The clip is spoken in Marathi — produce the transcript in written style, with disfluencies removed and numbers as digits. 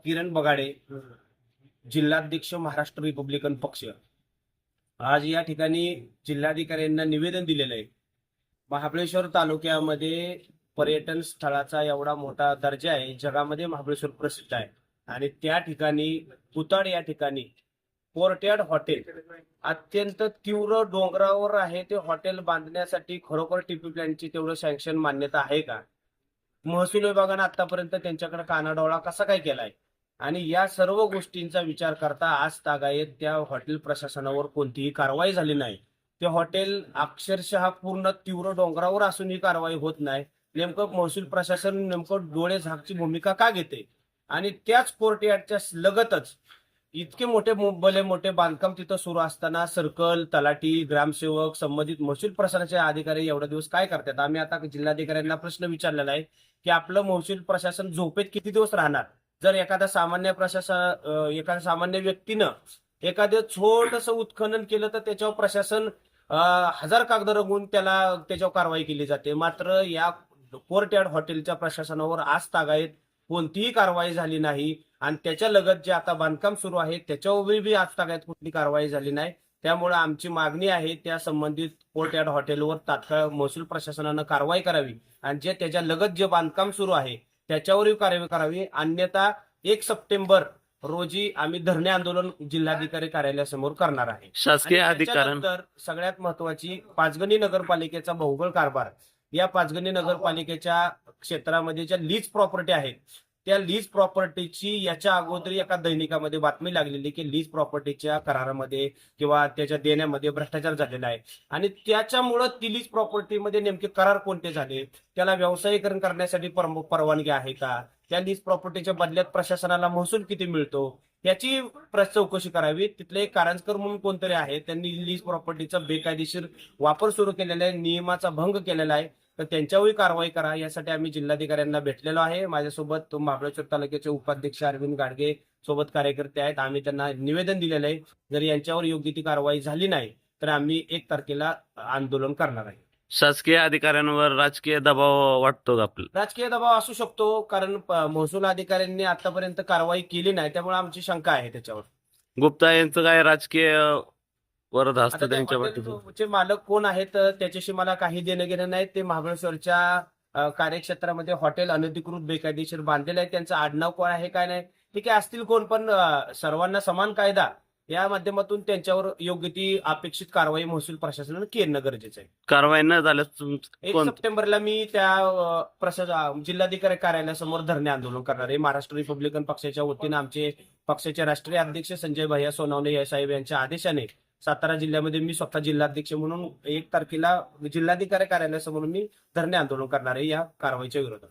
किरण बगाडे, जिल्हाध्यक्ष महाराष्ट्र रिपब्लिकन पक्ष, आज या ठिकाणी जिल्हाधिकाऱ्यांना निवेदन दिलेलं आहे। महाबळेश्वर तालुक्यामध्ये पर्यटन स्थळाचा एवढा मोठा दर्जा आहे, जगामध्ये महाबळेश्वर प्रसिद्ध आहे आणि त्या ठिकाणी पुताड या ठिकाणी कोर्टयार्ड हॉटेल अत्यंत तीव्र डोंगरावर आहे। ते हॉटेल बांधण्यासाठी खरोखर टीपी प्लॅनची तेवढं सँक्शन मान्यता आहे का? महसूल विभागानं आतापर्यंत त्यांच्याकडे कानाडोळा कसा काय केलाय? आणि या सर्व गोष्टींचा विचार करता आज तागायत त्या हॉटेल प्रशासनावर कोणतीही कारवाई झाली नाही। ते हॉटेल अक्षरशः पूर्ण तीव्र डोंगरावर असून ही कारवाई होत नाही। नेमकं महसूल प्रशासन नेमकं डोळे झाकची भूमिका का घेते? आणि त्याच कोर्टयार्डच्या लगतच इतके भले मोठे बांधकाम तिथं सुरू असताना सर्कल, तलाठी, ग्रामसेवक, संबंधित महसूल प्रशासनाचे अधिकारी एवढे दिवस काय करतात? आम्ही आता जिल्हाधिकाऱ्यांना प्रश्न विचारलेला आहे की आपलं महसूल प्रशासन झोपेत किती दिवस राहणार? जर एखादा सामान्य व्यक्तीनं एखादं छोटंसं उत्खनन केलं तर त्याच्यावर प्रशासन हजार कागद रंगवून त्याच्यावर कारवाई केली जाते। मात्र या कोर्टयार्ड हॉटेलच्या प्रशासनावर आज तागायत कोणतीही कारवाई झाली नाही आणि त्याच्या लगत जे आता बांधकाम सुरू आहे त्याच्यावरही आज तागायत कुठली कारवाई झाली नाही। त्यामुळे आमची मागणी आहे त्या संबंधित कोर्टयार्ड हॉटेलवर तात्काळ महसूल प्रशासनानं कारवाई करावी आणि जे त्याच्या लगत जे बांधकाम सुरू आहे त्याच्यावरही कारवाई करावी। अन्यथा 1 सप्टेंबर रोजी आम्ही धरणे आंदोलन जिल्हाधिकारी कार्यालयासमोर करणार आहे। शासकीय अधिकाऱ्यांना त्याच्यानंतर सगळ्यात महत्वाची पाचगणी नगरपालिकेचा बहुगळ कारभार। या पाचगणी नगरपालिकेच्या क्षेत्रामध्ये ज्या लीज प्रॉपर्टी आहेत त्या लीज प्रॉपर्टीची याच्या अगोदर एका दैनिकामध्ये बातमी लागलेली की लीज प्रॉपर्टीच्या करारामध्ये किंवा त्याच्या देण्यामध्ये भ्रष्टाचार झालेला आहे आणि त्याच्यामुळं ती लीज प्रॉपर्टीमध्ये नेमके करार कोणते झाले, त्याला व्यावसायीकरण करण्यासाठी परवानगी आहे का, त्या लीज प्रॉपर्टीच्या बदल्यात प्रशासनाला महसूल किती मिळतो याची चौकशी करावी। तिथले एक कारंजकर म्हणून कोणतरी आहे, त्यांनी लीज प्रॉपर्टीचा बेकायदेशीर वापर सुरू केलेला आहे, नियमाचा भंग केलेला आहे, तर त्यांच्यावरही कारवाई करा। यासाठी आम्ही जिल्हाधिकाऱ्यांना भेटलेलो आहे। माझ्यासोबत महाबळेश्वर तालुक्याचे उपाध्यक्ष अरविंद गाडगे सोबत कार्यकर्ते आहेत। आम्ही त्यांना निवेदन दिलेलं आहे, जर यांच्यावर योग्य ती कारवाई झाली नाही तर आम्ही 1 तारखेला आंदोलन करणार आहे। शासकीय अधिकाऱ्यांवर राजकीय दबाव वाटतो का आपल्याला? राजकीय दबाव असू शकतो, कारण महसूल अधिकाऱ्यांनी आतापर्यंत कारवाई केली नाही, त्यामुळे आमची शंका आहे त्याच्यावर। गुप्ता यांचं काय राजकीय वरद आता असतं त्या त्यांच्या पाठीशी? हॉटेलचे मालक कोण आहेत त्याच्याशी मला काही देणं घेणं नाही। ते महाबळेश्वरच्या कार्यक्षेत्रामध्ये हॉटेल अनधिकृत बेकायदेशीर बांधलेलं आहे, त्यांचं आडनाव कोण आहे काय नाही ठीक आहे, असतील कोण, पण सर्वांना समान कायदा या माध्यमातून त्यांच्यावर योग्य ती अपेक्षित कारवाई महसूल प्रशासनानं करणं गरजेचं आहे। कारवाई न झाल्यास 1 सप्टेंबरला मी त्या जिल्हाधिकारी कार्यालयासमोर धरणे आंदोलन करणार आहे। महाराष्ट्र रिपब्लिकन पक्षाच्या वतीनं आमचे पक्षाचे राष्ट्रीय अध्यक्ष संजय भैया सोनवणे साहेब यांच्या आदेशाने सातारा जिल्ह्यामध्ये मी स्वतः जिल्हाध्यक्ष म्हणून 1 तारखेला जिल्हाधिकारी कार्यालयासमोर मी धरणे आंदोलन करणार आहे या कारवाईच्या विरोधात।